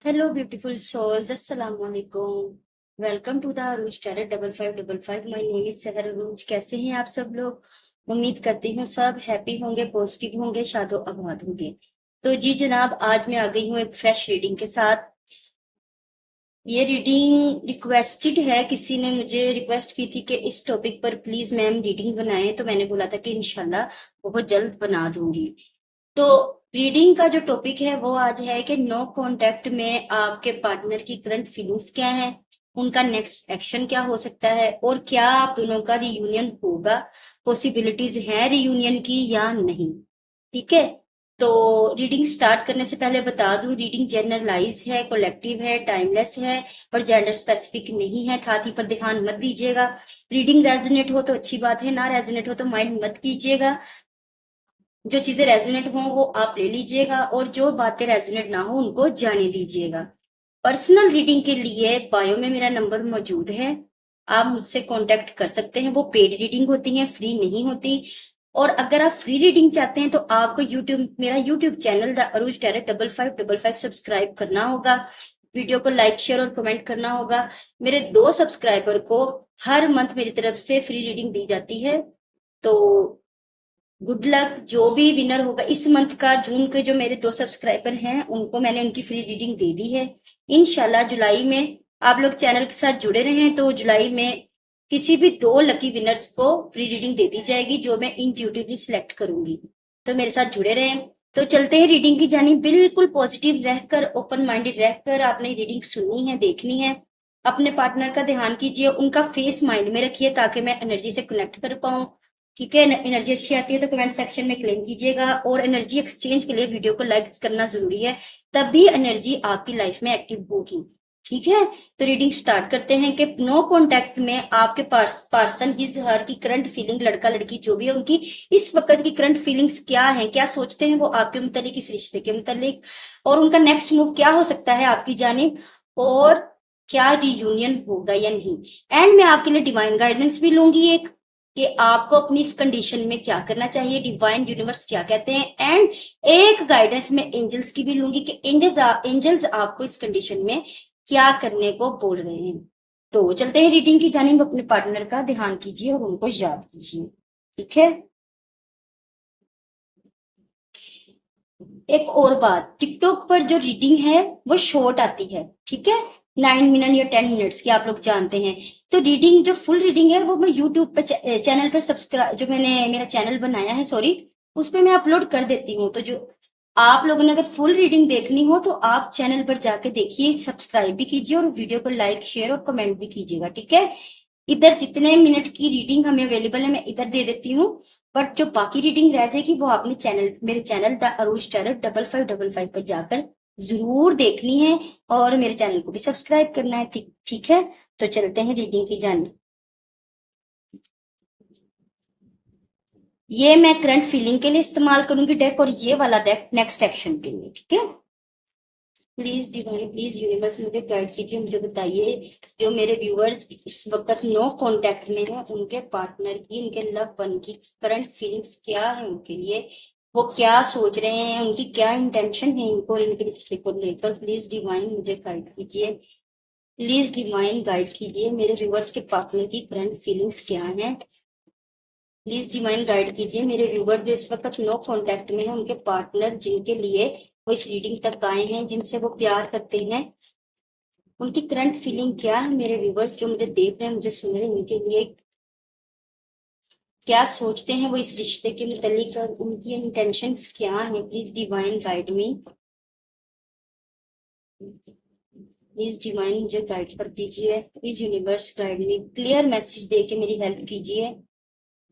Hello, beautiful souls. Assalamu alaikum. Welcome to the Arooj tarot 5555। My name is Sahar Arooj. कैसे हैं आप सब लोग? उम्मीद करती हूँ सब हैप्पी होंगे, पॉजिटिव होंगे, शादो आबाद होंगे। तो जी जनाब, आज मैं आ गई हूँ एक फ्रेश रीडिंग के साथ। ये रीडिंग रिक्वेस्टेड है, किसी ने मुझे रिक्वेस्ट की थी कि इस टॉपिक पर प्लीज मैम रीडिंग बनाएं, तो मैंने बोला था कि इंशाल्लाह बहुत जल्द बना दूंगी। तो रीडिंग का जो टॉपिक है वो आज है कि नो कांटेक्ट में आपके पार्टनर की करंट फीलिंग्स क्या है, उनका नेक्स्ट एक्शन क्या हो सकता है, और क्या आप दोनों का रियूनियन होगा, पॉसिबिलिटीज है रियूनियन की या नहीं। ठीक है। तो रीडिंग स्टार्ट करने से पहले बता दूं, रीडिंग जनरलाइज है, कलेक्टिव है, टाइमलेस है और जेंडर स्पेसिफिक नहीं है। थाती पर ध्यान मत दीजिएगा। रीडिंग रेजोनेट हो तो अच्छी बात है, ना रेजोनेट हो तो माइंड मत कीजिएगा। जो चीजें रेजोनेट हो वो आप ले लीजिएगा और जो बातें रेजोनेट ना हो उनको जाने दीजिएगा। पर्सनल रीडिंग के लिए बायो में मेरा नंबर मौजूद है, आप मुझसे कांटेक्ट कर सकते हैं। वो पेड रीडिंग होती है, फ्री नहीं होती। और अगर आप फ्री रीडिंग चाहते हैं तो आपको मेरा YouTube channel the Arooj tarot 5555 subscribe करना होगा। वीडियो को लाइक शेयर और कमेंट करना होगा। मेरे 2 सब्सक्राइबर को हर मंथ मेरी तरफ से फ्री रीडिंग दी जाती है। तो गुड लक। जो भी विनर होगा इस मंथ का, जून के जो मेरे 2 सब्सक्राइबर हैं उनको मैंने उनकी फ्री रीडिंग दे दी है। इनशाला जुलाई में आप लोग चैनल के साथ जुड़े रहें तो जुलाई में किसी भी 2 लकी विनर्स को फ्री रीडिंग दे दी जाएगी, जो मैं इंट्यूटिवली सिलेक्ट करूंगी। तो मेरे साथ जुड़े रहें। तो चलते हैं रीडिंग की जानी। बिल्कुल पॉजिटिव रहकर, ओपन माइंडेड रहकर आपने रीडिंग सुननी है, देखनी है। अपने पार्टनर का ध्यान कीजिए, उनका फेस माइंड में रखिए ताकि मैं एनर्जी से कनेक्ट कर पाऊं। ठीक है। एनर्जी अच्छी आती है तो कमेंट सेक्शन में क्लेम कीजिएगा, और एनर्जी एक्सचेंज के लिए वीडियो को लाइक करना जरूरी है, तभी एनर्जी आपकी लाइफ में एक्टिव होगी। ठीक है। तो रीडिंग स्टार्ट करते हैं कि नो कांटेक्ट में आपके पर्सन हिज हर की करंट फीलिंग, लड़का लड़की जो भी है उनकी इस वक्त की करंट फीलिंग्स क्या है, क्या सोचते हैं वो आपके मुतालिक, इस रिश्ते के मुतालिक, और उनका नेक्स्ट मूव क्या हो सकता है आपकी जानिब, और क्या रियूनियन होगा या नहीं। एंड मैं आपके लिए डिवाइन गाइडेंस भी लूंगी एक, कि आपको अपनी इस कंडीशन में क्या करना चाहिए, डिवाइन यूनिवर्स क्या कहते हैं। एंड एक गाइडेंस में एंजल्स की भी लूंगी कि एंजल्स आपको इस कंडीशन में क्या करने को बोल रहे हैं। तो चलते हैं रीडिंग की जानिब। अपने पार्टनर का ध्यान कीजिए और उनको याद कीजिए। ठीक है। एक और बात, टिकटॉक पर जो रीडिंग है वो शॉर्ट आती है। ठीक है। 9 मिनट या 10 मिनट्स की, आप लोग जानते हैं। तो रीडिंग जो फुल रीडिंग है वो मैं यूट्यूब पे चैनल पर सब्सक्राइब, जो मैंने मेरा चैनल बनाया है, सॉरी, उस पर मैं अपलोड कर देती हूँ। तो जो आप लोगों ने अगर फुल रीडिंग देखनी हो तो आप चैनल पर जाके देखिए, सब्सक्राइब भी कीजिए और वीडियो को लाइक शेयर और कमेंट भी कीजिएगा। ठीक है। इधर जितने मिनट की रीडिंग हमें अवेलेबल है मैं इधर दे देती हूँ, बट जो बाकी रीडिंग रह जाएगी वो आपने मेरे चैनल द अरूज टैरो 5555 पर जाकर जरूर देखनी है, और मेरे चैनल को भी सब्सक्राइब करना है। ठीक ठीक है। तो चलते हैं रीडिंग की जानी। ये मैं करंट फीलिंग के लिए इस्तेमाल करूंगी डेक, और ये वाला डेक नेक्स्ट एक्शन के लिए। ठीक है। प्लीज डिवाइन, प्लीज यूनिवर्स मुझे गाइड कीजिए, मुझे बताइए जो मेरे व्यूअर्स इस वक्त नो कांटेक्ट में है, उनके पार्टनर की, उनके लव वन की करंट फीलिंग्स क्या है उनके लिए, वो क्या सोच रहे हैं, उनकी क्या इंटेंशन है इनको इनके रिश्ते को लेकर। प्लीज डिवाइन मुझे गाइड कीजिए, प्लीज डिवाइन गाइड कीजिए मेरे व्यूअर्स के पार्टनर की करंट फीलिंग्स क्या है। प्लीज डिवाइन गाइड कीजिए मेरे व्यूवर जो इस वक्त नो कांटेक्ट में है, उनके पार्टनर जिनके लिए वो इस रीडिंग तक आए हैं, जिनसे वो प्यार करते हैं, उनकी करंट फीलिंग क्या है। मेरे व्यूवर्स जो मुझे देख रहे हैं, मुझे सुन रहे हैं, उनके लिए क्या सोचते हैं वो इस रिश्ते के मुतालिक, उनकी इंटेंशंस क्या है। Please divine guide me, please divine मुझे गाइड कर दीजिए, please universe guide me, clear message दे के मेरी हेल्प कीजिए।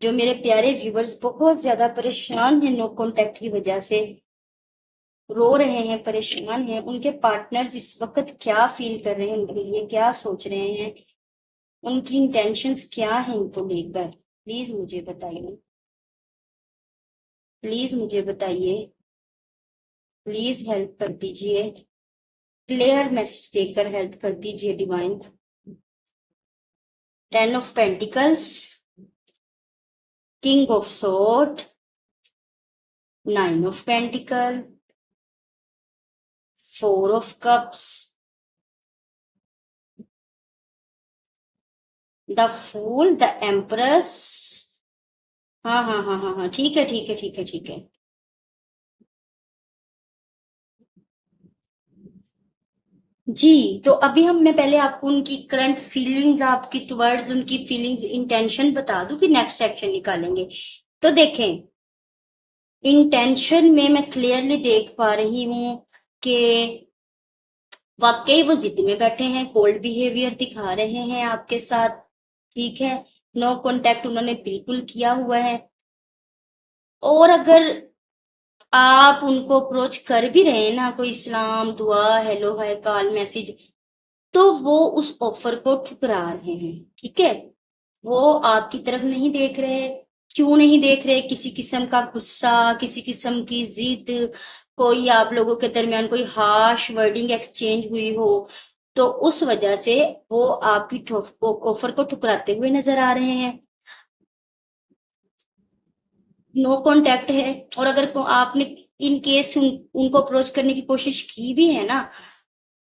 जो मेरे प्यारे व्यूवर्स बहुत ज्यादा परेशान हैं नो कॉन्टेक्ट की वजह से, रो रहे हैं, परेशान हैं, उनके पार्टनर्स इस वक्त क्या फील कर रहे हैं, उनके लिए क्या सोच रहे हैं, उनकी इंटेंशंस क्या है इनको लेकर, प्लीज मुझे बताइए, प्लीज मुझे बताइए, प्लीज हेल्प कर दीजिए, क्लियर मैसेज देकर हेल्प कर दीजिए divine. 10 of pentacles, king of sword, 9 of pentacle, 4 of cups, the fool, the empress। हाँ हाँ हाँ हाँ हाँ, ठीक है ठीक है ठीक है ठीक है। जी, तो अभी मैं पहले आपको उनकी करंट फीलिंग्स, आपकी टुवर्ड्स उनकी फीलिंग्स, इंटेंशन बता दूं कि नेक्स्ट एक्शन निकालेंगे। तो देखें, इंटेंशन में मैं क्लियरली देख पा रही हूं कि वाकई वो जिद में बैठे हैं, कोल्ड बिहेवियर दिखा रहे हैं आपके साथ। ठीक है, नो कांटेक्ट उन्होंने बिल्कुल किया हुआ है। और अगर आप उनको अप्रोच कर भी रहे हैं ना, कोई सलाम, दुआ, हेलो, हाय, कॉल, मैसेज, तो वो उस ऑफर को ठुकरा रहे हैं। ठीक है, वो आपकी तरफ नहीं देख रहे। क्यों नहीं देख रहे? किसी किस्म का गुस्सा, किसी किस्म की जिद, कोई आप लोगों के दरमियान कोई हार्श वर्डिंग एक्सचेंज हुई हो, तो उस वजह से वो आपकी ऑफर को ठुकराते हुए नजर आ रहे हैं। नो कांटेक्ट है। और अगर आपने इन केस उनको अप्रोच करने की कोशिश की भी है ना,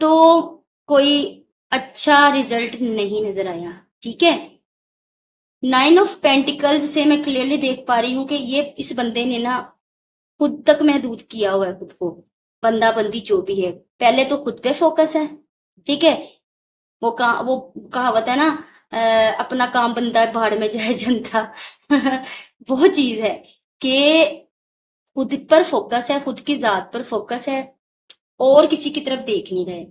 तो कोई अच्छा रिजल्ट नहीं नजर आया। ठीक है, 9 ऑफ पेंटिकल्स से मैं क्लियरली देख पा रही हूँ कि ये इस बंदे ने ना खुद तक महदूद किया हुआ है खुद को। बंदा बंदी जो भी है, पहले तो खुद पे फोकस है। ठीक है, वो कहावत है ना, अपना काम बंदा भाड़ में जाए जनता। वो चीज है कि खुद पर फोकस है, खुद की जात पर फोकस है, और किसी की तरफ देख नहीं रहे।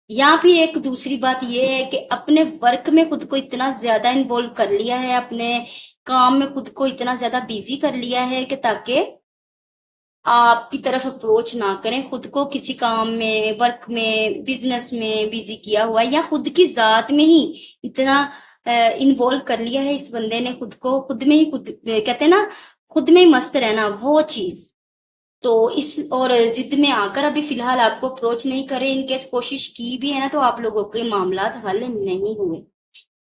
यहाँ भी एक दूसरी बात यह है कि अपने वर्क में खुद को इतना ज्यादा इन्वॉल्व कर लिया है, अपने काम में खुद को इतना ज्यादा बिजी कर लिया है कि ताकि आपकी तरफ अप्रोच ना करें। खुद को किसी काम में, वर्क में, बिजनेस में बिजी किया हुआ है, या खुद की जात में ही इतना इन्वॉल्व कर लिया है इस बंदे ने खुद को। खुद में ही, खुद कहते हैं ना, खुद में ही मस्त रहना, वो चीज। तो इस और जिद में आकर अभी फिलहाल आपको अप्रोच नहीं करे। इनकेस कोशिश की भी है ना, तो आप लोगों के मामला हल नहीं हुए।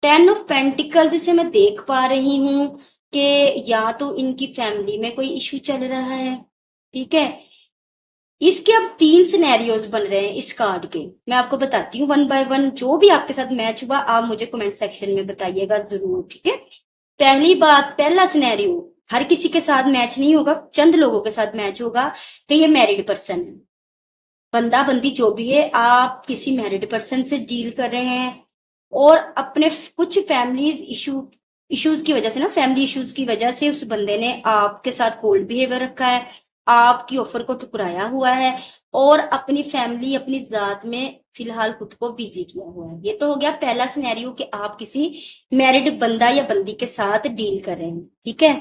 10 ऑफ पेंटिकल्स से मैं देख पा रही हूँ कि या तो इनकी फैमिली में कोई इशू चल रहा है। ठीक है, इसके अब 3 सिनेरियोज बन रहे हैं इस कार्ड के। मैं आपको बताती हूँ वन बाय वन। जो भी आपके साथ मैच हुआ आप मुझे कमेंट सेक्शन में बताइएगा जरूर। ठीक है, पहली बात, पहला सिनेरियो हर किसी के साथ मैच नहीं होगा, चंद लोगों के साथ मैच होगा कि ये मैरिड पर्सन है। बंदा बंदी जो भी है, आप किसी मैरिड पर्सन से डील कर रहे हैं, और अपने कुछ फैमिलीज इश्यूज की वजह से ना, फैमिली इश्यूज की वजह से उस बंदे ने आपके साथ कोल्ड बिहेवियर रखा है, आपकी ऑफर को ठुकराया हुआ है, और अपनी फैमिली, अपनी जात में फिलहाल खुद को बिजी किया हुआ है। ये तो हो गया पहला सिनेरियो कि आप किसी मैरिड बंदा या बंदी के साथ डील कर रहे हैं। ठीक है,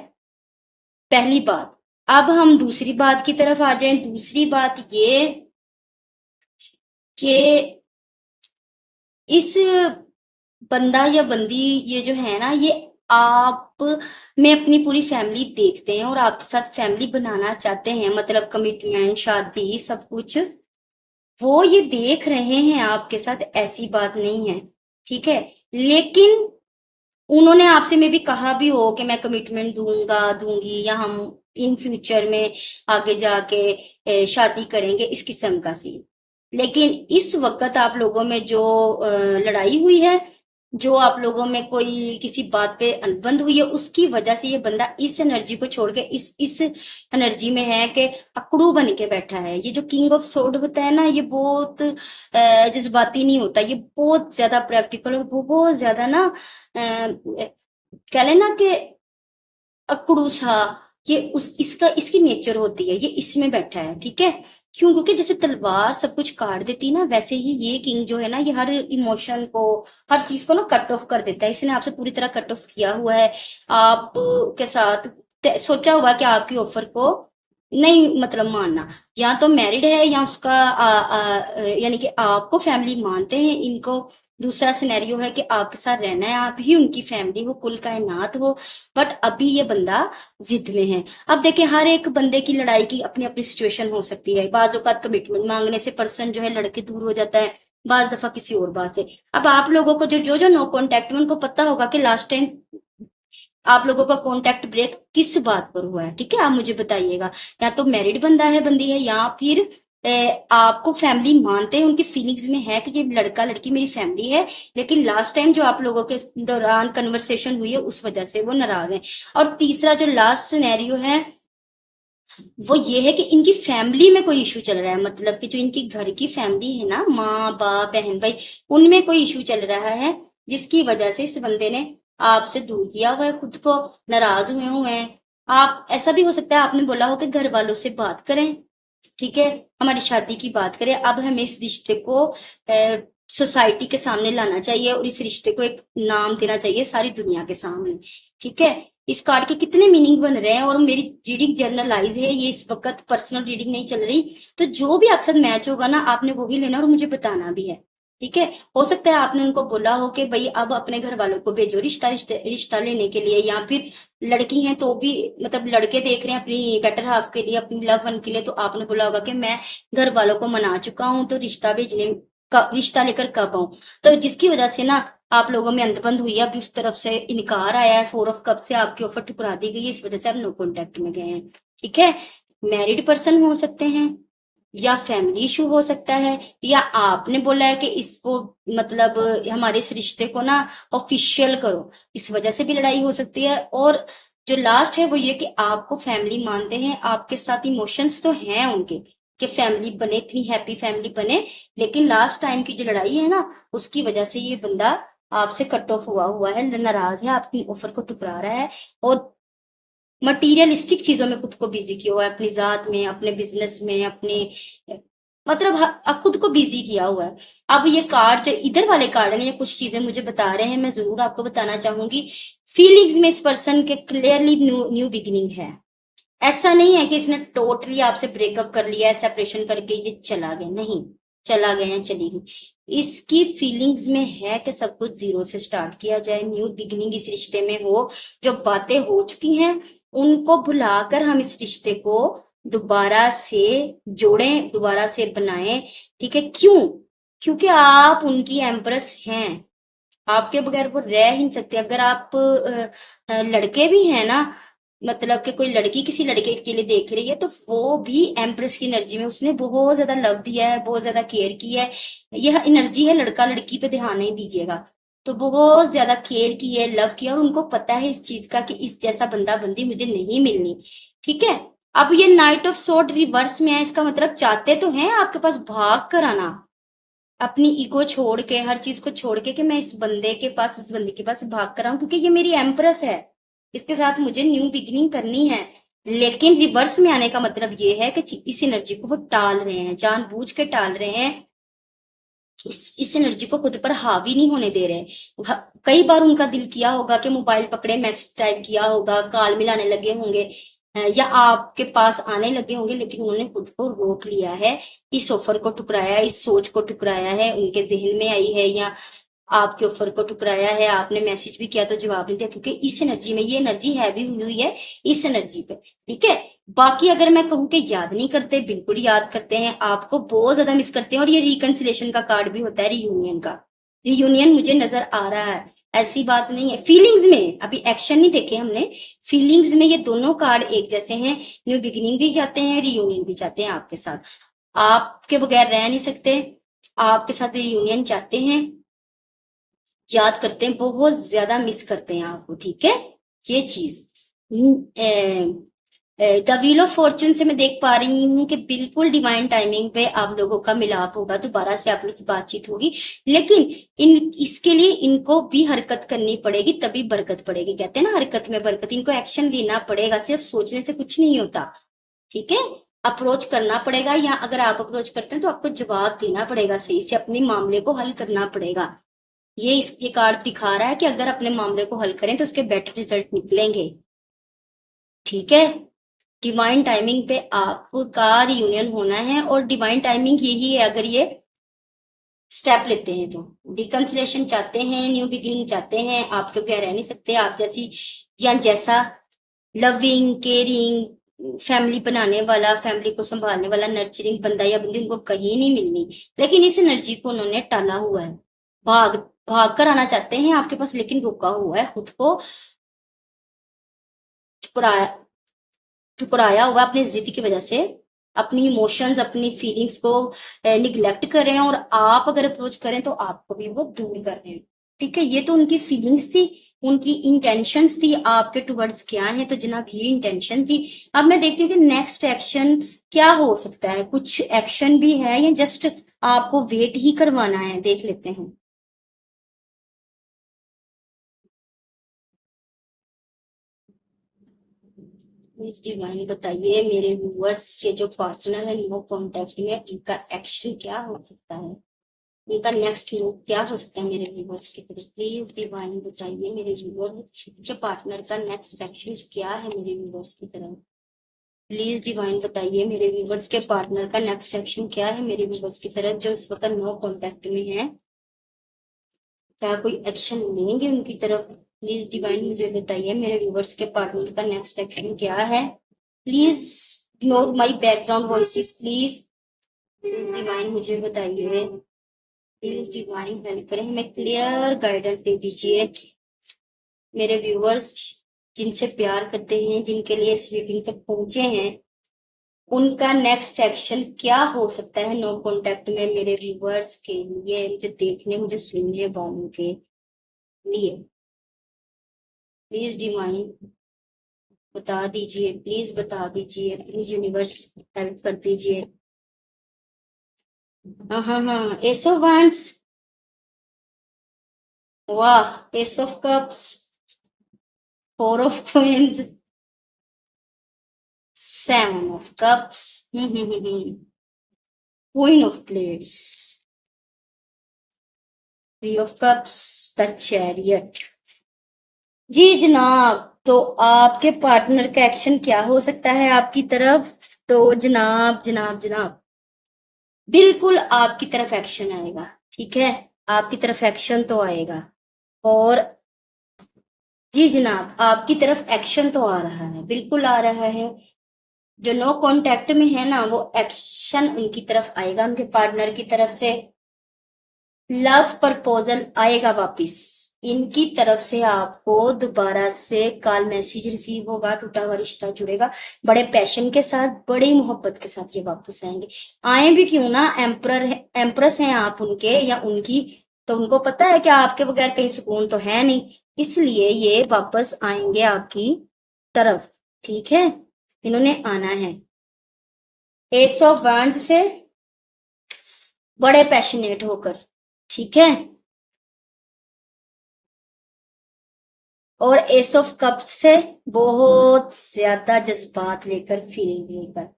पहली बात। अब हम दूसरी बात की तरफ आ जाएं। दूसरी बात ये कि इस बंदा या बंदी, ये जो है ना, ये आप में अपनी पूरी फैमिली देखते हैं और आपके साथ फैमिली बनाना चाहते हैं, मतलब कमिटमेंट, शादी, सब कुछ वो ये देख रहे हैं आपके साथ, ऐसी बात नहीं है। ठीक है, लेकिन उन्होंने आपसे में भी कहा भी हो कि मैं कमिटमेंट दूंगा, दूंगी, या हम इन फ्यूचर में आगे जाके शादी करेंगे, इस किस्म का सीन। लेकिन इस वक्त आप लोगों में जो लड़ाई हुई है, जो आप लोगों में कोई किसी बात पे अनबन हुई है, उसकी वजह से ये बंदा इस एनर्जी को छोड़ के इस एनर्जी में है कि अकड़ू बन के बैठा है। ये जो किंग ऑफ सोर्ड होता है ना, ये बहुत जज्बाती नहीं होता, ये बहुत ज्यादा प्रैक्टिकल और बहुत ज्यादा ना, कह लेना कि अकड़ू सा, ये इसका इसकी नेचर होती है, ये इसमें बैठा है। ठीक है, क्यों? क्योंकि जैसे तलवार सब कुछ काट देती ना, वैसे ही ये किंग जो है ना, ये हर इमोशन को, हर चीज को ना कट ऑफ कर देता है। इसने आपसे पूरी तरह कट ऑफ किया हुआ है। आप के साथ सोचा हुआ कि आपकी ऑफर को नहीं मतलब मानना। या तो मैरिड है, या उसका यानी कि आपको फैमिली मानते हैं इनको। दूसरा सिनेरियो है कि आपके साथ रहना है, आप ही उनकी फैमिली हो, कुल कायनात हो, बट अभी ये बंदा जिद में है। अब देखिए, हर एक बंदे की लड़ाई की अपनी अपनी सिचुएशन हो सकती है। बाज औकात कमिटमेंट मांगने से पर्सन जो है लड़के दूर हो जाता है, बाज दफा किसी और बात से। अब आप लोगों को जो नो कॉन्टेक्ट में, उनको पता होगा कि लास्ट टाइम आप लोगों का कॉन्टेक्ट ब्रेक किस बात पर हुआ है। ठीक है, आप मुझे बताइएगा, या तो मैरिड बंदा है, बंदी है, या फिर आपको फैमिली मानते हैं, उनकी फीलिंग्स में है कि ये लड़का लड़की मेरी फैमिली है, लेकिन लास्ट टाइम जो आप लोगों के दौरान कन्वर्सेशन हुई है उस वजह से वो नाराज हैं। और तीसरा जो लास्ट सिनेरियो है वो ये है कि इनकी फैमिली में कोई इशू चल रहा है, मतलब कि जो इनकी घर की फैमिली है ना, माँ बाप बहन भाई, उनमें कोई इशू चल रहा है, जिसकी वजह से इस बंदे ने आपसे दूर किया हुआ है, खुद को नाराज हुए हैं। आप ऐसा भी हो सकता है आपने बोला हो कि घर वालों से बात करें, ठीक है, हमारी शादी की बात करें, अब हमें इस रिश्ते को सोसाइटी के सामने लाना चाहिए और इस रिश्ते को एक नाम देना चाहिए सारी दुनिया के सामने, ठीक है। इस कार्ड के कितने मीनिंग बन रहे हैं और मेरी रीडिंग जर्नलाइज है, ये इस वक्त पर्सनल रीडिंग नहीं चल रही, तो जो भी आपके साथ मैच होगा ना आपने वो भी लेना और मुझे बताना भी है, ठीक है। हो सकता है आपने उनको बोला हो कि भाई अब अपने घर वालों को भेजो रिश्ता लेने के लिए, या फिर लड़की हैं तो भी मतलब लड़के देख रहे हैं अपनी बेटर हाफ के लिए, अपनी लव वन के लिए, तो आपने बोला होगा कि मैं घर वालों को मना चुका हूँ तो रिश्ता लेकर कब आऊं, तो जिसकी वजह से ना आप लोगों में अंतबंद हुई है, अभी उस तरफ से इनकार आया है, 4 ऑफ कप से आपकी ऑफर ठुकरा दी गई है, इस वजह से आप नो कॉन्टेक्ट में गए हैं, ठीक है। मैरिड पर्सन हो सकते हैं, या फैमिली इशू हो सकता है, या आपने बोला है कि इसको मतलब हमारे इस रिश्ते को ना ऑफिशियल करो, इस वजह से भी लड़ाई हो सकती है। और जो लास्ट है वो ये कि आपको फैमिली मानते हैं, आपके साथ इमोशंस तो हैं उनके कि फैमिली बने, इतनी हैप्पी फैमिली बने, लेकिन लास्ट टाइम की जो लड़ाई है ना उसकी वजह से ये बंदा आपसे कट ऑफ हुआ है, नाराज है, आपकी ऑफर को ठुकरा रहा है और मटीरियलिस्टिक चीजों में खुद को बिजी किया हुआ है, अपनी जात में, अपने बिजनेस में, अपने मतलब खुद को बिजी किया हुआ है। अब ये कार्ड जो इधर वाले कार्ड है, ये कुछ चीजें मुझे बता रहे हैं, मैं जरूर आपको बताना चाहूंगी। फीलिंग्स में इस पर्सन के क्लियरली न्यू बिगिनिंग है, ऐसा नहीं है कि इसने टोटली आपसे ब्रेकअप कर लिया है, सेपरेशन करके ये चला गया, नहीं, चला गया है, चली गई। इसकी फीलिंग्स में है कि सब कुछ जीरो से स्टार्ट किया जाए, न्यू बिगिनिंग इस रिश्ते में हो, जो बातें हो चुकी हैं उनको भुलाकर हम इस रिश्ते को दोबारा से जोड़ें, दोबारा से बनाएं, ठीक है। क्यों? क्योंकि आप उनकी एम्प्रेस हैं, आपके बगैर वो रह ही नहीं सकते। अगर आप लड़के भी हैं ना, मतलब कि कोई लड़की किसी लड़के के लिए देख रही है तो वो भी एम्प्रेस की एनर्जी में, उसने बहुत ज्यादा लव दिया है, बहुत ज्यादा केयर की है, यह एनर्जी है, लड़का लड़की पे ध्यान नहीं दीजिएगा, तो बहुत ज्यादा केयर की है, लव किया, और उनको पता है इस चीज का कि इस जैसा बंदा बंदी मुझे नहीं मिलनी, ठीक है। अब ये नाइट ऑफ सोर्ड रिवर्स में है, इसका मतलब चाहते तो हैं आपके पास भाग कर आना, अपनी ईगो छोड़ के, हर चीज को छोड़ के कि मैं इस बंदे के पास, इस बंदी के पास भाग कर आऊं क्योंकि ये मेरी एम्प्रेस है, इसके साथ मुझे न्यू बिगिनिंग करनी है। लेकिन रिवर्स में आने का मतलब ये है कि इस एनर्जी को वो टाल रहे हैं, जानबूझ के टाल रहे हैं, इस एनर्जी को खुद पर हावी नहीं होने दे रहे। कई बार उनका दिल किया होगा कि मोबाइल पकड़े, मैसेज टाइप किया होगा, कॉल मिलाने लगे होंगे, या आपके पास आने लगे होंगे, लेकिन उन्होंने खुद को रोक लिया है, इस ऑफर को ठुकराया, इस सोच को ठुकराया है, उनके दिल में आई है, या आपके ऑफर को ठुकराया है, आपने मैसेज भी किया तो जवाब नहीं दिया, क्योंकि इस एनर्जी में, ये एनर्जी हैवी हुई हुई है इस एनर्जी पे, ठीक है। बाकी अगर मैं कहूँ कि याद नहीं करते, बिल्कुल याद करते हैं, आपको बहुत ज्यादा मिस करते हैं, और ये रिकंसिलेशन का कार्ड भी होता है, रियूनियन का, रियूनियन मुझे नजर आ रहा है, ऐसी बात नहीं है। फीलिंग्स में अभी एक्शन नहीं देखे हमने, फीलिंग्स में ये दोनों कार्ड एक जैसे हैं, न्यू बिगिनिंग भी चाहते हैं, रियूनियन भी चाहते हैं आपके साथ, आपके बगैर रह नहीं सकते, आपके साथ रियूनियन चाहते हैं, याद करते हैं, बहुत ज्यादा मिस करते हैं आपको, ठीक है। ये चीज द व्हील ऑफ फॉर्चून से मैं देख पा रही हूँ कि बिल्कुल डिवाइन टाइमिंग पे आप लोगों का मिलाप होगा, दोबारा से आप लोग की बातचीत होगी, लेकिन इसके लिए इनको भी हरकत करनी पड़ेगी, तभी बरकत पड़ेगी, कहते हैं ना हरकत में बरकत, इनको एक्शन लेना पड़ेगा, सिर्फ सोचने से कुछ नहीं होता, ठीक है। अप्रोच करना पड़ेगा, या अगर आप अप्रोच करते हैं तो आपको जवाब देना पड़ेगा, सही से अपने मामले को हल करना पड़ेगा। ये कार्ड दिखा रहा है कि अगर अपने मामले को हल करें तो उसके बेटर रिजल्ट निकलेंगे, ठीक है। डिवाइन टाइमिंग पे आपका रियूनियन होना है, और डिवाइन टाइमिंग यही है, अगर ये स्टेप लेते हैं तो रिकंसिलेशन चाहते हैं, न्यू बिगिनिंग चाहते हैं, आप तो क्या रह नहीं सकते, आप जैसी या जैसा लविंग केयरिंग फैमिली बनाने वाला, फैमिली को संभालने वाला नर्चरिंग बंदा या बंदी उनको कहीं नहीं मिलनी, लेकिन इस एनर्जी को उन्होंने टाला हुआ है, भाग भाग कर आना चाहते हैं आपके पास, लेकिन रुका हुआ है, खुद को ठुकराया ठुकराया हुआ अपनी जिद की वजह से, अपनी इमोशंस, अपनी फीलिंग्स को निग्लेक्ट कर रहे हैं, और आप अगर अप्रोच करें तो आपको भी वो दूर कर रहे हैं। ठीक है, ये तो उनकी फीलिंग्स थी, उनकी इंटेंशंस थी आपके टुवर्ड्स क्या है, तो जनाब ये इंटेंशन थी। अब मैं देखती हूँ कि नेक्स्ट एक्शन क्या हो सकता है, कुछ एक्शन भी है या जस्ट आपको वेट ही करवाना है, देख लेते हैं। प्लीज डिवाइन बताइए मेरे व्यूअर्स के जो पार्टनर है नो कॉन्टेक्ट में, उनका एक्शन क्या हो सकता है, उनका नेक्स्ट मूव क्या हो सकता है मेरे व्यूअर्स की तरफ। प्लीज डिवाइन बताइए मेरे व्यूअर्स के पार्टनर का नेक्स्ट एक्शन क्या है मेरे व्यूअर्स की तरफ। प्लीज डिवाइन बताइए मेरे व्यूअर्स के पार्टनर का नेक्स्ट एक्शन क्या है मेरे व्यूअर्स की तरफ, जो इस वक्त नो कॉन्टेक्ट में है। क्या कोई एक्शन लेंगे उनकी तरफ? प्लीज डिवाइन मुझे बताइए मेरे व्यूअर्स के पार्टनर का नेक्स्ट एक्शन क्या है। Please ignore my background voices please. Divine मुझे बताइए, प्लीज डिवाइन हेल्प करें, हमें क्लियर गाइडेंस दे दीजिए। मेरे व्यूअर्स जिनसे प्यार करते हैं, जिनके लिए इस रीडिंग तक पहुंचे हैं, उनका नेक्स्ट एक्शन क्या हो सकता है नो कॉन्टेक्ट में मेरे व्यूअर्स के लिए, मुझे देखने, मुझे सुनने वालों के लिए। प्लीज डिवाइन बता दीजिए, प्लीज बता दीजिए, प्लीज यूनिवर्स हेल्प कर दीजिए। हाँ हाँ हाँ, एस ऑफ वांड्स, वाह, ace of cups, four of queens, seven of cups, queen of plates, three of cups, the chariot. जी जनाब, तो आपके पार्टनर का एक्शन क्या हो सकता है आपकी तरफ? तो जनाब जनाब जनाब बिल्कुल आपकी तरफ एक्शन आएगा। ठीक है, आपकी तरफ एक्शन तो आएगा, और जी जनाब आपकी तरफ एक्शन तो आ रहा है, बिल्कुल आ रहा है। जो नो कांटेक्ट में है ना, वो एक्शन उनकी तरफ आएगा, उनके पार्टनर की तरफ से लव प्रपोजल आएगा वापिस। इनकी तरफ से आपको दोबारा से कॉल मैसेज रिसीव होगा, टूटा हुआ रिश्ता जुड़ेगा, बड़े पैशन के साथ, बड़ी मोहब्बत के साथ ये वापस आएंगे। आए भी क्यों ना, एम्प्रेस हैं आप उनके या उनकी, तो उनको पता है कि आपके बगैर कहीं सुकून तो है नहीं, इसलिए ये वापस आएंगे आपकी तरफ। ठीक है, इन्होंने आना है एस ऑफ वांड्स से, बड़े पैशनेट होकर। ठीक है, और एस ऑफ कप्स से बहुत ज्यादा जज्बात लेकर, फीलिंग लेकर।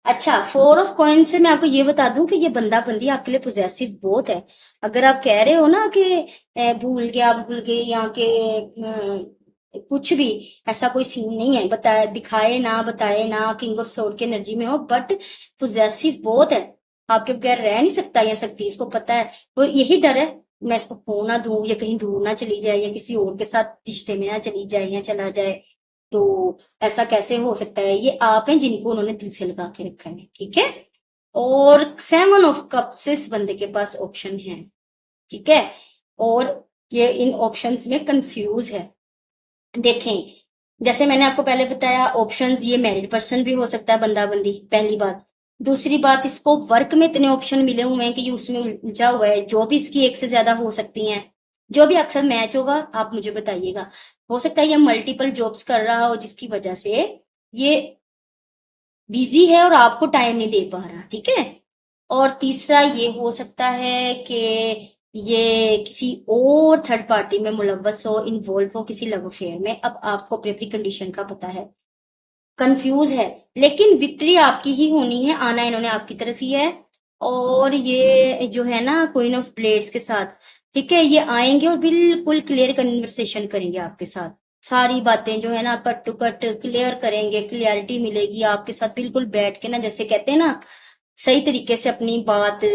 अच्छा, फोर ऑफ कॉइन से मैं आपको ये बता दूं कि ये बंदा बंदी आपके लिए पोजेसिव बहुत है। अगर आप कह रहे हो ना कि भूल गए या के कुछ भी, ऐसा कोई सीन नहीं है, बताए दिखाए ना बताए ना, किंग ऑफ सोर्ड की एनर्जी में हो, बट पोजेसिव बहुत है, आपके बगैर रह नहीं सकता या सकती, इसको पता है। और यही डर है, मैं इसको खो ना दूं, या कहीं दूर ना चली जाए, या किसी और के साथ रिश्ते में ना चली जाए या चला जाए, तो ऐसा कैसे हो सकता है। ये आप हैं जिनको उन्होंने दिल से लगा के रखा है। ठीक है, और सेवन ऑफ कप्स इस बंदे के पास ऑप्शन है। ठीक है, और ये इन ऑप्शंस में कंफ्यूज है। देखें, जैसे मैंने आपको पहले बताया, ऑप्शंस ये मैरिड पर्सन भी हो सकता है, बंदा बंदी, पहली बात। दूसरी बात, इसको वर्क में इतने ऑप्शन मिले हुए हैं कि ये उसमें उलझा हुआ है, जो भी इसकी एक से ज्यादा हो सकती हैं, जो भी अक्सर मैच होगा आप मुझे बताइएगा। हो सकता है ये मल्टीपल जॉब्स कर रहा हो, जिसकी वजह से ये बिजी है और आपको टाइम नहीं दे पा रहा। ठीक है, और तीसरा ये हो सकता है कि ये किसी और थर्ड पार्टी में मुलव्वस हो, इन्वॉल्व हो किसी लव अफेयर में। अब आपको अपनी अपनी कंडीशन का पता है, कंफ्यूज है, लेकिन विक्ट्री आपकी ही होनी है, आना इन्होंने आपकी तरफ ही है। और ये जो है ना क्वीन ऑफ प्लेट्स के साथ, ठीक है, ये आएंगे और बिल्कुल क्लियर कन्वर्सेशन करेंगे आपके साथ, सारी बातें जो है ना कट टू कट क्लियर करेंगे, क्लियरिटी मिलेगी आपके साथ, बिल्कुल बैठ के ना, जैसे कहते हैं ना, सही तरीके से अपनी बात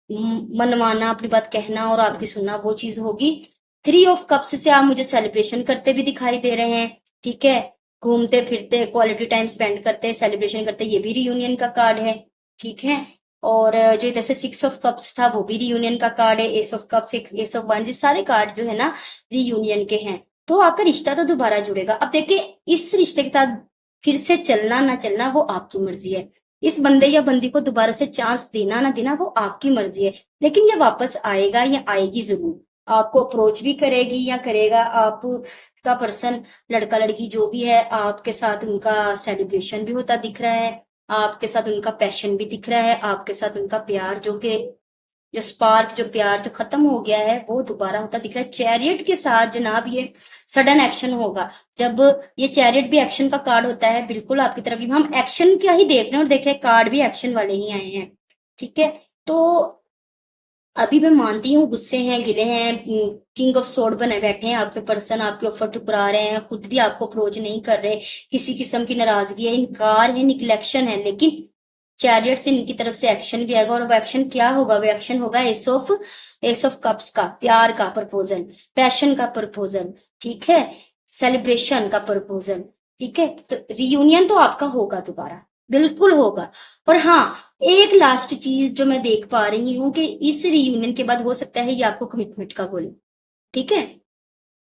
मनवाना, अपनी बात कहना और आपकी सुनना, वो चीज होगी। थ्री ऑफ कप्स से आप मुझे सेलिब्रेशन करते भी दिखाई दे रहे हैं। ठीक है, घूमते फिरते, क्वालिटी टाइम स्पेंड करते, सेलिब्रेशन करते, ये भी रियूनियन का कार्ड है। ठीक है, और जो इधर से सिक्स ऑफ कप्स था वो भी रियूनियन का कार्ड है, S of cups, S of wands, ये सारे कार्ड जो है ना रियूनियन के हैं। तो आपका रिश्ता तो दोबारा जुड़ेगा। अब देखिए, इस रिश्ते के साथ फिर से चलना ना चलना वो आपकी मर्जी है। इस बंदे या बंदी को दोबारा से चांस देना ना देना वो आपकी मर्जी है, लेकिन ये वापस आएगा या आएगी जरूर। आपको अप्रोच भी करेगी या करेगा। आप का पर्सन, लड़का लड़की जो भी है, आपके साथ उनका सेलिब्रेशन भी होता दिख रहा है, आपके साथ उनका पैशन भी दिख रहा है, आपके साथ उनका प्यार जो स्पार्क, जो प्यार जो खत्म हो गया है वो दोबारा होता दिख रहा है। चैरियट के साथ जनाब ये सडन एक्शन होगा। जब ये चैरियट भी एक्शन का कार्ड होता है, बिल्कुल आपकी तरफ ही हम एक्शन क्या ही देख रहे हैं, और देखे कार्ड भी एक्शन वाले ही आए हैं। ठीक है, तो अभी मैं मानती हूँ गुस्से हैं, गिले हैं, किंग ऑफ सोर्ड बने बैठे हैं आपके पर्सन, आपके ऑफर ठुकरा रहे हैं, खुद भी आपको अप्रोच नहीं कर रहे, किसी किस्म की नाराजगी है, इनकार है, निग्लेक्शन है। लेकिन चैरियट से इनकी तरफ से एक्शन भी आएगा, और वो एक्शन क्या होगा? वो एक्शन होगा एस ऑफ कप्स का, प्यार का प्रपोजल, पैशन का प्रपोजल, ठीक है, सेलिब्रेशन का प्रपोजल। ठीक है, तो रियूनियन तो आपका होगा दोबारा, बिल्कुल होगा। और हाँ, एक लास्ट चीज जो मैं देख पा रही हूँ कि इस रियूनियन के बाद हो सकता है ये आपको कमिटमेंट का बोले। ठीक है,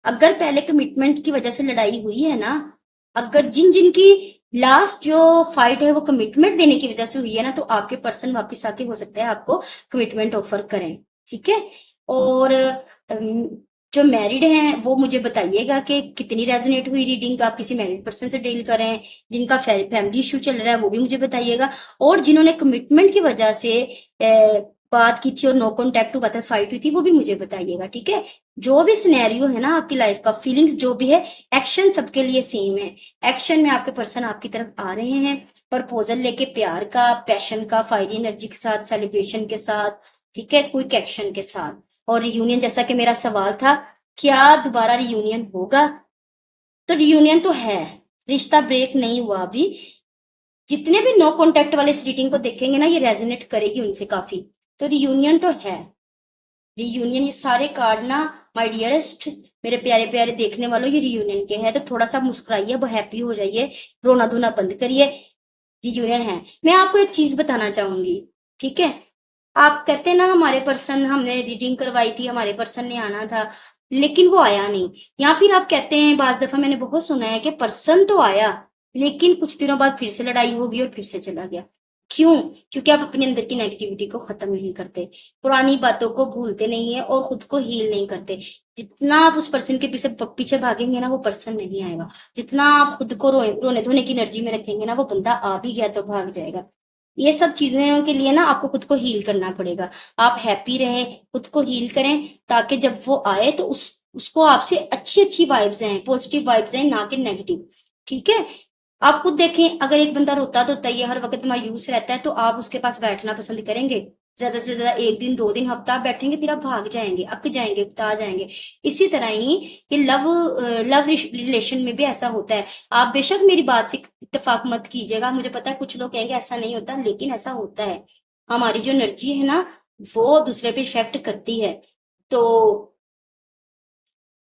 अगर पहले कमिटमेंट की वजह से लड़ाई हुई है ना, अगर जिन जिन की लास्ट जो फाइट है वो कमिटमेंट देने की वजह से हुई है ना, तो आपके पर्सन वापस आके हो सकता है आपको कमिटमेंट ऑफर करें। ठीक है, और जो मैरिड हैं वो मुझे बताइएगा कि कितनी रेजोनेट हुई रीडिंग। आप किसी मैरिड पर्सन से डील करें, जिनका फैमिली इशू चल रहा है वो भी मुझे बताइएगा, और जिन्होंने कमिटमेंट की वजह से बात की थी और नो कॉन्टेक्ट हुआ था, फाइट हुई थी, वो भी मुझे बताइएगा। ठीक है, जो भी सिनेरियो है ना आपकी लाइफ का, फीलिंग्स जो भी है, एक्शन सबके लिए सेम है। एक्शन में आपके पर्सन आपकी तरफ आ रहे हैं, प्रपोजल लेके, प्यार का, पैशन का, फायरी एनर्जी के साथ, सेलिब्रेशन के साथ, ठीक है, क्विक एक्शन के साथ। और रियूनियन, जैसा कि मेरा सवाल था, क्या दोबारा रियूनियन होगा? तो रियूनियन तो है, रिश्ता ब्रेक नहीं हुआ अभी। जितने भी नो कॉन्टेक्ट वाले इस रीडिंग को देखेंगे ना, ये रेजोनेट करेगी उनसे काफी। तो रियूनियन तो है, रियूनियन। ये सारे कार्ड ना माय डियरेस्ट, मेरे प्यारे प्यारे देखने वालों, ये रियूनियन के हैं। तो थोड़ा सा मुस्कुराइए, वो हैप्पी हो जाइए, रोना धोना बंद करिए, रियूनियन है। मैं आपको एक चीज बताना चाहूंगी, ठीक है, आप कहते हैं ना हमारे पर्सन, हमने रीडिंग करवाई थी, हमारे पर्सन ने आना था लेकिन वो आया नहीं। या फिर आप कहते हैं, बाज दफा मैंने बहुत सुना है कि पर्सन तो आया लेकिन कुछ दिनों बाद फिर से लड़ाई होगी और फिर से चला गया। क्यों? क्योंकि आप अपने अंदर की नेगेटिविटी को खत्म नहीं करते, पुरानी बातों को भूलते नहीं है, और खुद को हील नहीं करते। जितना आप उस पर्सन के पीछे पीछे भागेंगे ना, वो पर्सन नहीं आएगा। जितना आप खुद को रोने धोने की एनर्जी में रखेंगे ना, वो बंदा आ भी गया तो भाग जाएगा। ये सब चीजें के लिए ना आपको खुद को हील करना पड़ेगा। आप हैप्पी रहें, खुद को हील करें, ताकि जब वो आए तो उसको आपसे अच्छी अच्छी वाइब्स आए, पॉजिटिव वाइब्स आए, ना कि नेगेटिव। ठीक है, आप खुद देखें, अगर एक बंदा रोता धोता ही हर वक्त मायूस रहता है, तो आप उसके पास बैठना पसंद करेंगे? ज्यादा से ज्यादा एक दिन, 2 दिन, हफ्ता आप बैठेंगे, फिर आप भाग जाएंगे, अक जाएंगे, उकता जाएंगे। इसी तरह ही ये लव रिलेशन में भी ऐसा होता है। आप बेशक मेरी बात से इत्तेफाक मत कीजिएगा, मुझे पता है कुछ लोग कहेंगे ऐसा नहीं होता, लेकिन ऐसा होता है। हमारी जो एनर्जी है ना, वो दूसरे पे इफेक्ट करती है। तो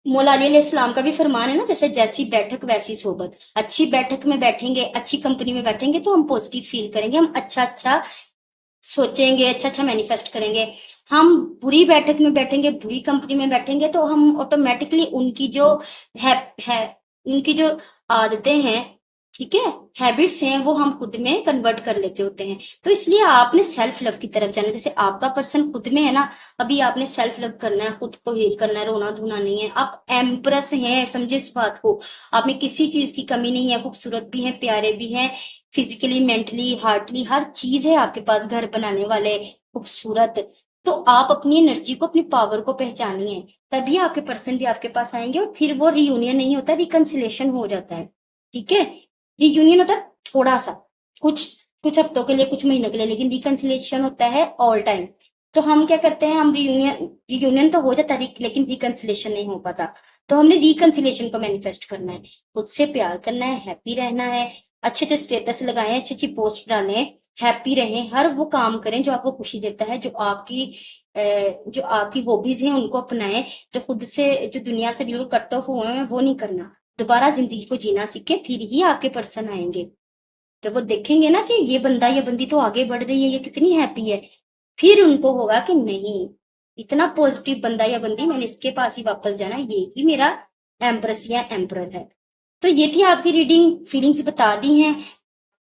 मौला अली अलैहिस्सलाम का भी फरमान है ना, जैसे जैसी बैठक वैसी सोबत। अच्छी बैठक में बैठेंगे, अच्छी कंपनी में बैठेंगे तो हम पॉजिटिव फील करेंगे, हम अच्छा अच्छा सोचेंगे, अच्छा अच्छा मैनिफेस्ट करेंगे। हम बुरी बैठक में बैठेंगे, बुरी कंपनी में बैठेंगे, तो हम ऑटोमेटिकली उनकी जो है उनकी जो आदतें हैं, ठीक है, हैबिट्स हैं, वो हम खुद में कन्वर्ट कर लेते होते हैं। तो इसलिए आपने सेल्फ लव की तरफ जाना है। जैसे आपका पर्सन खुद में है ना, अभी आपने सेल्फ लव करना है, खुद को हील करना है, रोना धोना नहीं है। आप एम्प्रेस हैं, समझे इस बात को। आप में किसी चीज की कमी नहीं है, खूबसूरत भी है, प्यारे भी हैं, फिजिकली, मेंटली, हार्टली, हर चीज है आपके पास, घर बनाने वाले, खूबसूरत। तो आप अपनी एनर्जी को, अपनी पावर को पहचानिए, तभी आपके पर्सन भी आपके पास आएंगे, और फिर वो रियूनियन नहीं होता, रिकंसिलेशन हो जाता है। ठीक है, रियूनियन होता है थोड़ा सा, कुछ कुछ हफ्तों के लिए, कुछ महीनों के लिए, लेकिन रिकंसिलेशन होता है ऑल टाइम। तो हम क्या करते हैं, हम रियूनियन तो हो जाता है लेकिन रिकंसिलेशन नहीं हो पाता। तो हमने रिकंसिलेशन को मैनिफेस्ट करना है, खुद से प्यार करना है, हैप्पी रहना है, अच्छे अच्छे स्टेटस लगाएं, अच्छी अच्छी पोस्ट डालें, हैप्पी रहें, हर वो काम करें जो आपको खुशी देता है, जो आपकी हॉबीज हैं उनको अपनाएं, जो खुद से, जो दुनिया से बिल्कुल कट ऑफ हुए हैं वो नहीं करना। दोबारा जिंदगी को जीना सीखे, फिर ही आपके पर्सन आएंगे। जब वो देखेंगे ना कि ये बंदा या बंदी तो आगे बढ़ रही है, ये कितनी हैप्पी है, फिर उनको होगा कि नहीं, इतना पॉजिटिव बंदा या बंदी, मैंने इसके पास ही वापस जाना, ये ही मेरा एम्प्रेस या एम्परर है। तो ये थी आपकी रीडिंग, फीलिंग्स बता दी हैं।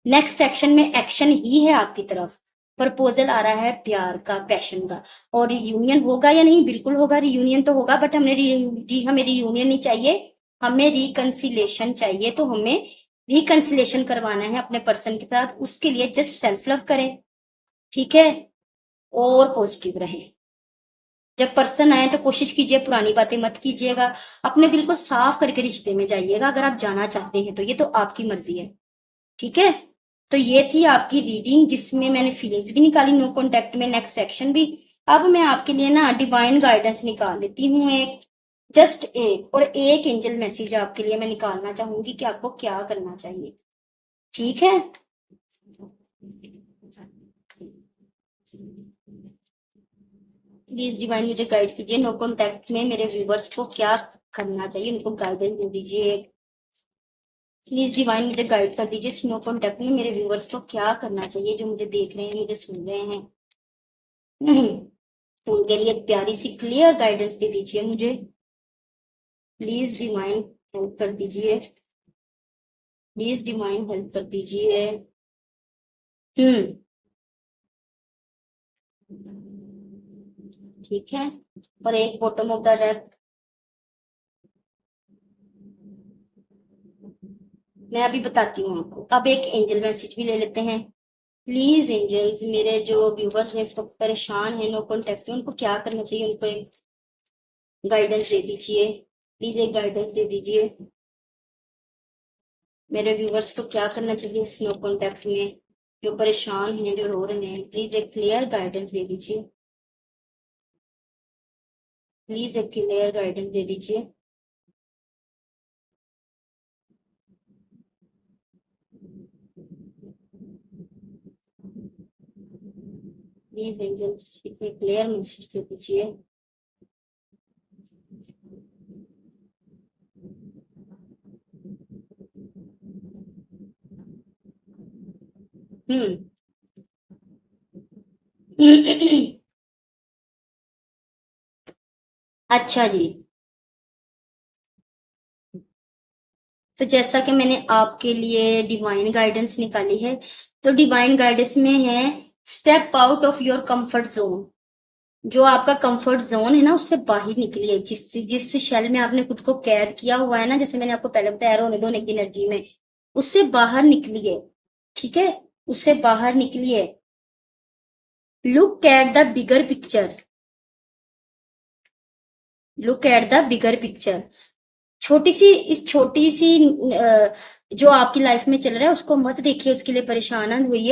नेक्स्ट एक्शन में एक्शन ही है आपकी तरफ, प्रपोजल आ रहा है प्यार का, पैशन का। और रियूनियन होगा या नहीं? बिल्कुल होगा, रियूनियन तो होगा, बट हमें हमें रियूनियन नहीं चाहिए, हमें रिकंसिलेशन चाहिए। तो हमें रिकंसिलेशन करवाना है अपने पर्सन के साथ, उसके लिए जस्ट सेल्फ लव करें, ठीक है, और पॉजिटिव रहे। जब पर्सन आए तो कोशिश कीजिए पुरानी बातें मत कीजिएगा, अपने दिल को साफ करके रिश्ते में जाइएगा अगर आप जाना चाहते हैं तो, ये तो आपकी मर्जी है, ठीक है। तो ये थी आपकी रीडिंग जिसमें मैंने फीलिंग्स भी निकाली, नो कॉन्टेक्ट में, नेक्स्ट सेक्शन भी। अब मैं आपके लिए ना डिवाइन गाइडेंस निकाल लेती हूँ एक, जस्ट एक, और एक एंजल मैसेज आपके लिए मैं निकालना चाहूंगी कि आपको क्या करना चाहिए, ठीक है। प्लीज डिवाइन मुझे गाइड कीजिए, नो कॉन्टेक्ट में मेरे व्यूवर्स को क्या करना चाहिए, उनको गाइडेंस दे दीजिए। प्लीज डिवाइन मुझे गाइड कर दीजिए, स्नो कॉन्टेक्ट में मेरे व्यूवर्स को क्या करना चाहिए, जो मुझे देख रहे हैं, मुझे सुन रहे हैं। उनके लिए प्यारी सी क्लियर गाइडेंस दे दीजिए मुझे, प्लीज डिवाइन हेल्प कर दीजिए, प्लीज डिवाइन हेल्प कर दीजिए। ठीक है, और एक बॉटम ऑफ द डेक मैं अभी बताती हूँ आपको। अब एक एंजल मैसेज भी ले लेते हैं। प्लीज एंजल्स, मेरे जो व्यूवर्स हैं इस वक्त परेशान है, नो कॉन्टेक्ट में, उनको क्या करना चाहिए, उनको एक गाइडेंस दे दीजिए, प्लीज एक गाइडेंस दे दीजिए। मेरे व्यूवर्स को क्या करना चाहिए इस नो कॉन्टेक्ट में, जो परेशान हैं, जो रो रहे हैं, प्लीज एक क्लियर गाइडेंस दे दीजिए, प्लीज एक क्लियर गाइडेंस दे दीजिए। प्लीज एंजल्स इतने क्लियर मैसेज दे दीजिए। हम्म अच्छा जी, तो जैसा कि मैंने आपके लिए डिवाइन गाइडेंस निकाली है, तो डिवाइन गाइडेंस में है step out of your comfort zone. जो आपका कंफर्ट जोन है ना, उससे बाहर निकलिए, जिस शेल में आपने खुद को कैद किया हुआ है ना, जैसे मैंने आपको पहले बताया रोने धोने की एनर्जी में, उससे बाहर निकलिए, ठीक है, उससे बाहर निकलिए। Look at the bigger picture, look at the bigger picture. छोटी सी जो आपकी लाइफ में चल रहा है उसको मत देखिए, उसके लिए परेशान हुई,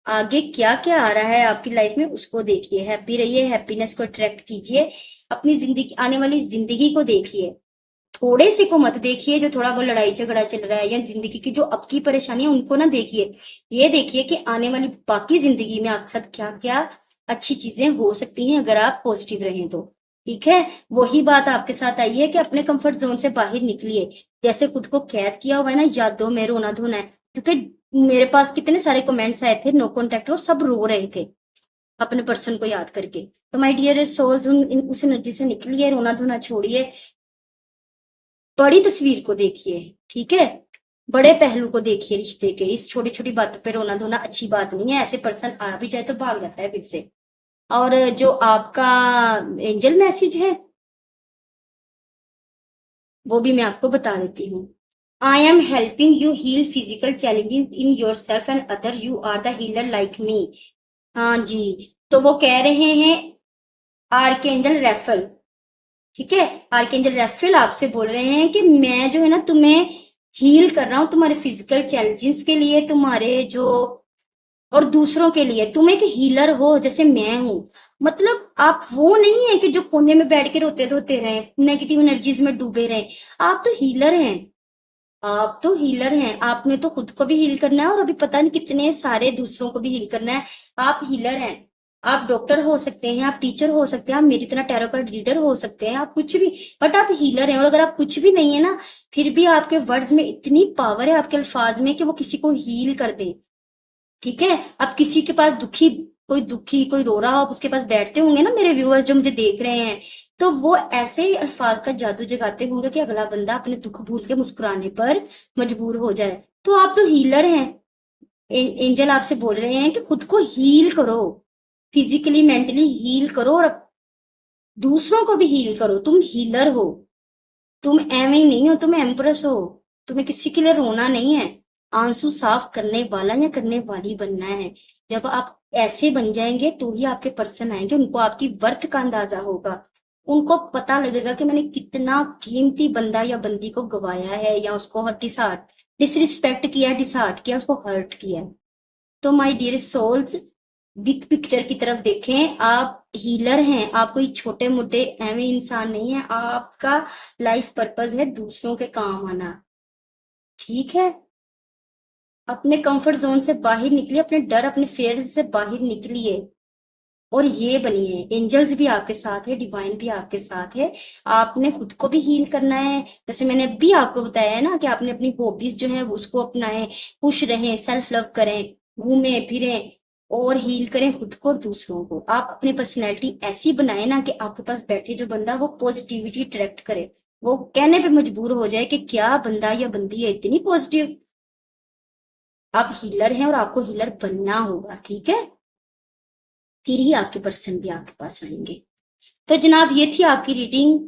आगे क्या क्या आ रहा है आपकी लाइफ में उसको देखिए, हैप्पी रहिए, हैप्पीनेस को अट्रैक्ट कीजिए, अपनी जिंदगी, आने वाली जिंदगी को देखिए, थोड़े से को मत देखिए जो थोड़ा बहुत लड़ाई झगड़ा चल रहा है, या जिंदगी की जो अब की परेशानी है उनको ना देखिए, ये देखिए कि आने वाली बाकी जिंदगी में आपके साथ क्या क्या अच्छी चीजें हो सकती हैं अगर आप पॉजिटिव रहें तो, ठीक है। वही बात आपके साथ आई है कि अपने कंफर्ट जोन से बाहर निकलिए, जैसे खुद को कैद किया हुआ है ना यादों में रोना धोना है, क्योंकि मेरे पास कितने सारे कमेंट्स आए थे नो कॉन्टेक्ट, और सब रो रहे थे अपने पर्सन को याद करके। तो माय डियर सोल्स, उस एनर्जी से निकलिए, रोना धोना छोड़िए, बड़ी तस्वीर को देखिए, ठीक है, बड़े पहलू को देखिए रिश्ते के। इस छोटी छोटी बातों पे रोना धोना अच्छी बात नहीं है, ऐसे पर्सन आ भी जाए तो भाग जाता है फिर से। और जो आपका एंजल मैसेज है वो भी मैं आपको बता देती हूँ। I am helping you heal physical challenges in your self and other, you are the healer like me. हाँ जी, तो वो कह रहे हैं आर्कएंजल रैफल, ठीक है, आर्कएंजल रैफल आपसे बोल रहे हैं कि मैं जो है ना तुम्हें हील कर रहा हूँ, तुम्हारे फिजिकल चैलेंजेस के लिए, तुम्हारे जो, और दूसरों के लिए, तुम एक हीलर हो जैसे मैं हूं। मतलब आप वो नहीं है कि जो कोने में बैठ के रोते धोते रहे, नेगेटिव एनर्जीज में डूबे रहे, आप तो हीलर हैं, आप तो हीलर हैं, आपने तो खुद को भी हील करना है और अभी पता नहीं कितने सारे दूसरों को भी हील करना है। आप हीलर हैं, आप डॉक्टर हो सकते हैं, आप टीचर हो सकते हैं, आप मेरी तरह टैरो कार्ड रीडर हो सकते हैं, आप कुछ भी, बट आप हीलर हैं। और अगर आप कुछ भी नहीं है ना, फिर भी आपके वर्ड्स में इतनी पावर है, आपके अल्फाज में, कि वो किसी को हील कर दें, ठीक है। अब किसी के पास दुखी कोई रो रहा हो, आप उसके पास बैठते होंगे ना मेरे व्यूअर्स जो मुझे देख रहे हैं, तो वो ऐसे ही अल्फाज का जादू जगाते होंगे कि अगला बंदा अपने दुख भूल के मुस्कुराने पर मजबूर हो जाए। तो आप तो हीलर हैं, एंजल आपसे बोल रहे हैं कि खुद को हील करो, फिजिकली मेंटली हील करो और दूसरों को भी हील करो। तुम हीलर हो, तुम एवं नहीं हो, तुम एम्प्रेस हो। तुम्हें किसी के लिए रोना नहीं है, आंसू साफ करने वाला या करने वाली बनना है। जब आप ऐसे बन जाएंगे तो ही आपके पर्सन आएंगे, उनको आपकी वर्थ का अंदाजा होगा। उनको पता लगेगा कि मैंने कितना कीमती बंदा या बंदी को गवाया है, या उसको डिसरिस्पेक्ट किया, डिसहार्ट किया, उसको हर्ट किया। तो my dear souls, big picture की तरफ देखें। आप हीलर हैं, आप कोई छोटे मोटे एवं इंसान नहीं है। आपका लाइफ पर्पस है दूसरों के काम आना, ठीक है। अपने कंफर्ट जोन से बाहर निकलिए, अपने डर अपने फेयर से बाहर निकलिए और ये बनिए। एंजल्स भी आपके साथ है, डिवाइन भी आपके साथ है। आपने खुद को भी हील करना है, जैसे मैंने अभी आपको बताया है ना कि आपने अपनी हॉबीज जो है उसको अपनाएं, खुश रहें, सेल्फ लव करें, घूमें फिरें और हील करें खुद को और दूसरों को। आप अपनी पर्सनैलिटी ऐसी बनाए ना कि आपके पास बैठे जो बंदा वो पॉजिटिविटी अट्रैक्ट करे, वो कहने पे मजबूर हो जाए कि क्या बंदा या बंदी है इतनी पॉजिटिव। आप हीलर हैं और आपको हीलर बनना होगा, ठीक है। फिर ही आपके पर्सन भी आपके पास आएंगे। तो जनाब ये थी आपकी रीडिंग।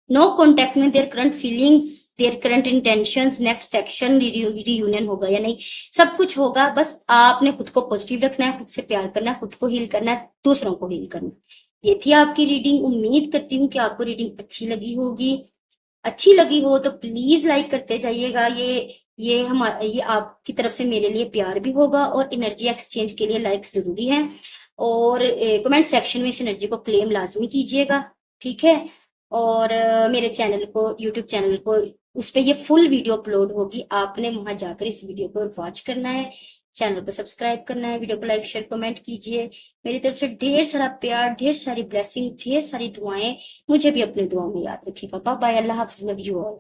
नो कॉन्टेक्ट में their current feelings, their current intentions, next action, reunion होगा या नहीं, सब कुछ होगा। बस आपने खुद को पॉजिटिव रखना है, खुद से प्यार करना है, खुद को हील करना है, दूसरों को हील करना है। ये थी आपकी रीडिंग। उम्मीद करती हूँ कि आपको रीडिंग अच्छी लगी होगी। अच्छी लगी हो तो प्लीज लाइक करते जाइएगा। ये आपकी तरफ से मेरे लिए प्यार भी होगा और एनर्जी एक्सचेंज के लिए लाइक जरूरी है। और कमेंट सेक्शन में इस एनर्जी को क्लेम लाजमी कीजिएगा, ठीक है। और मेरे चैनल को, यूट्यूब चैनल को, उस पर ये फुल वीडियो अपलोड होगी, आपने वहां जाकर इस वीडियो को वॉच करना है, चैनल को सब्सक्राइब करना है, वीडियो को लाइक शेयर कमेंट कीजिए। मेरी तरफ से ढेर सारा प्यार, ढेर सारी ब्लेसिंग, ढेर सारी दुआएं। मुझे भी अपने दुआओं में याद रखिएगा। बाय बाय, अल्लाह हाफिज, लव यू ऑल।